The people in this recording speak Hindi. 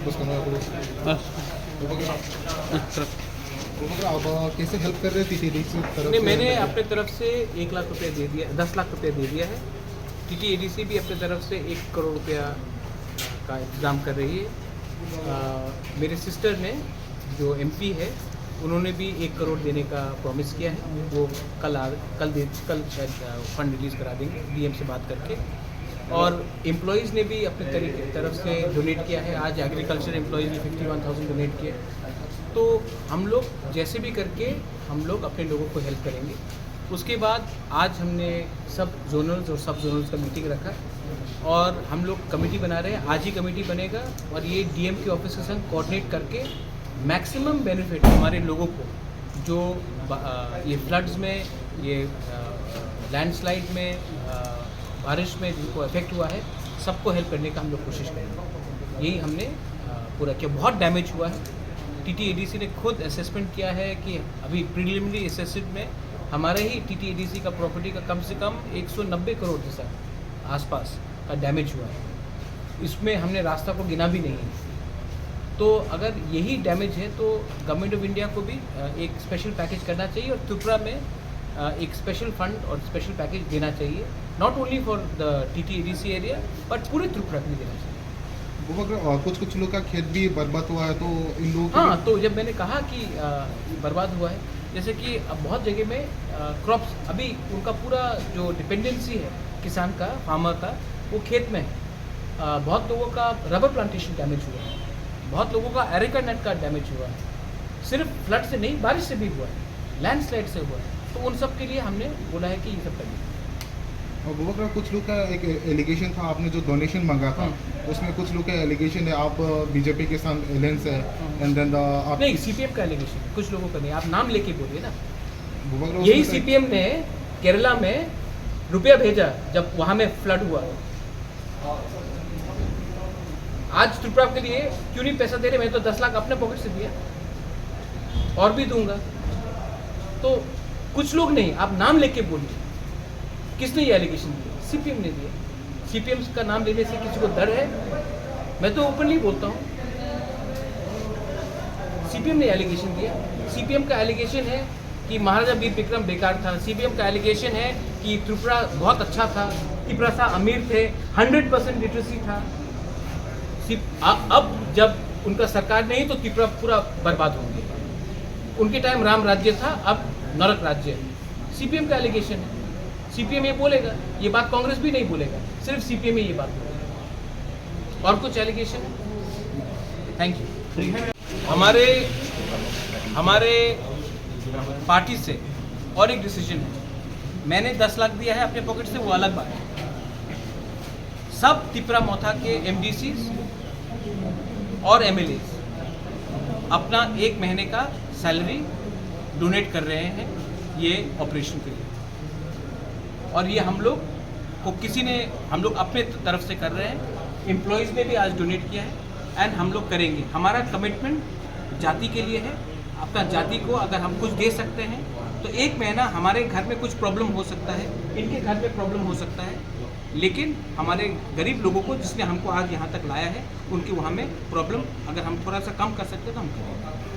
आप कैसे हेल्प कर रहे थे टीटीडीसी तरफ नहीं, से? मैंने अपने तरफ से 1 लाख रुपये दे दिया, 10 लाख रुपये दे दिया है। टीटीएडीसी भी अपने तरफ से 1 करोड़ रुपया का इंतज़ाम कर रही है। मेरे सिस्टर ने जो एमपी है उन्होंने भी 1 करोड़ देने का प्रॉमिस किया है। वो कल शायद फंड रिलीज़ करा देंगे डीएम से बात करके। और एम्प्लॉयज़ ने भी अपने तरफ से डोनेट किया है। आज एग्रीकल्चर एम्प्लॉयज़ ने 51,000 डोनेट किए। तो हम लोग जैसे भी करके हम लोग अपने लोगों को हेल्प करेंगे। उसके बाद आज हमने सब जोनल्स और सब जोनल्स का मीटिंग रखा और हम लोग कमेटी बना रहे हैं। आज ही कमेटी बनेगा और ये डीएम के ऑफिस के संग कोऑर्डिनेट करके मैक्सिमम बेनिफिट हमारे लोगों को जो ये फ्लड्स में, ये लैंडस्लाइड में, बारिश में जिनको इफेक्ट हुआ है, सबको हेल्प करने का हम लोग कोशिश करेंगे। यही हमने पूरा किया। बहुत डैमेज हुआ है। टीटीएडीसी ने खुद असेसमेंट किया है कि अभी प्रीलिमिनरी असेसमेंट में हमारे ही टीटीएडीसी का प्रॉपर्टी का कम से कम 190 करोड़ जैसा आसपास का डैमेज हुआ है। इसमें हमने रास्ता को गिना भी नहीं है। तो अगर यही डैमेज है तो गवर्नमेंट ऑफ इंडिया को भी एक स्पेशल पैकेज करना चाहिए और त्रिपुरा में एक स्पेशल फंड और स्पेशल पैकेज देना चाहिए, not only for the TTAADC area but पूरे त्रिपुरा को भी देना चाहिए। कुछ लोग का खेत भी बर्बाद हुआ है, तो इन लोगों हाँ, तो जब मैंने कहा कि बर्बाद हुआ है, जैसे कि अब बहुत जगह में क्रॉप्स, अभी उनका पूरा जो डिपेंडेंसी है किसान का, फार्मर का, वो खेत में है। बहुत लोगों का रबर प्लांटेशन डैमेज हुआ है, बहुत लोगों का एरिका नेट का डैमेज हुआ है। सिर्फ फ्लड से नहीं, बारिश से भी हुआ है, लैंडस्लाइड से हुआ है। तो उन सब के लिए हमने बोला है कि ये सब करिए। और कुछ लोग का एक एलिगेशन था, आपने जो डोनेशन मांगा था उसमें कुछ लोग का एलिगेशन है आप बीजेपी के साथ एलायंस है, एंड देन आप नहीं, सीपीएम का एलिगेशन है, कुछ लोगों का नहीं। आप नाम लेके बोलिए ना। वो यही सीपीएम ने केरला में रुपया भेजा जब वहाँ में फ्लड हुआ। आज त्रिपुरा के लिए क्यों नहीं पैसा दे रहे? मैं तो 10 लाख अपने पॉकेट से दिया और भी दूंगा। तो कुछ लोग नहीं, आप नाम लेके बोलिए। किसने ये एलिगेशन दिया? सीपीएम ने दिया। सीपीएम का नाम लेने से किसी को डर है? मैं तो ओपनली बोलता हूँ, सीपीएम ने एलिगेशन दिया। सीपीएम का एलिगेशन है कि महाराजा वीर विक्रम बेकार था। सीपीएम का एलिगेशन है कि त्रिपुरा बहुत अच्छा था, त्रिपुरा सा अमीर थे, 100% लिटरेसी था। अब जब उनका सरकार नहीं तो त्रिपुरा पूरा बर्बाद होंगे। उनके टाइम राम राज्य था, अब नरक राज्य है। सीपीएम का एलिगेशन है। सीपीएम ये बोलेगा, ये बात कांग्रेस भी नहीं बोलेगा, सिर्फ सीपीएम ही ये बात बोलेगा। और कुछ एलिगेशन है? Thank you. हमारे पार्टी से और एक डिसीजन है। मैंने 10 लाख दिया है अपने पॉकेट से, वो अलग बात है। सब त्रिपुरा मोथा के एमडीसीज और एमएलएज अपना 1 महीने का सैलरी डोनेट कर रहे हैं ये ऑपरेशन के लिए। और ये हम लोग को हम लोग अपने तरफ से कर रहे हैं। एम्प्लॉयज़ ने भी आज डोनेट किया है एंड हम लोग करेंगे। हमारा कमिटमेंट जाति के लिए है। अपना जाति को अगर हम कुछ दे सकते हैं तो 1 महीना हमारे घर में कुछ प्रॉब्लम हो सकता है, इनके घर में प्रॉब्लम हो सकता है, लेकिन हमारे गरीब लोगों को जिसने हमको आज यहाँ तक लाया है उनकी वहाँ में प्रॉब्लम अगर हम थोड़ा सा कम कर सकते हैं तो हम करेंगे।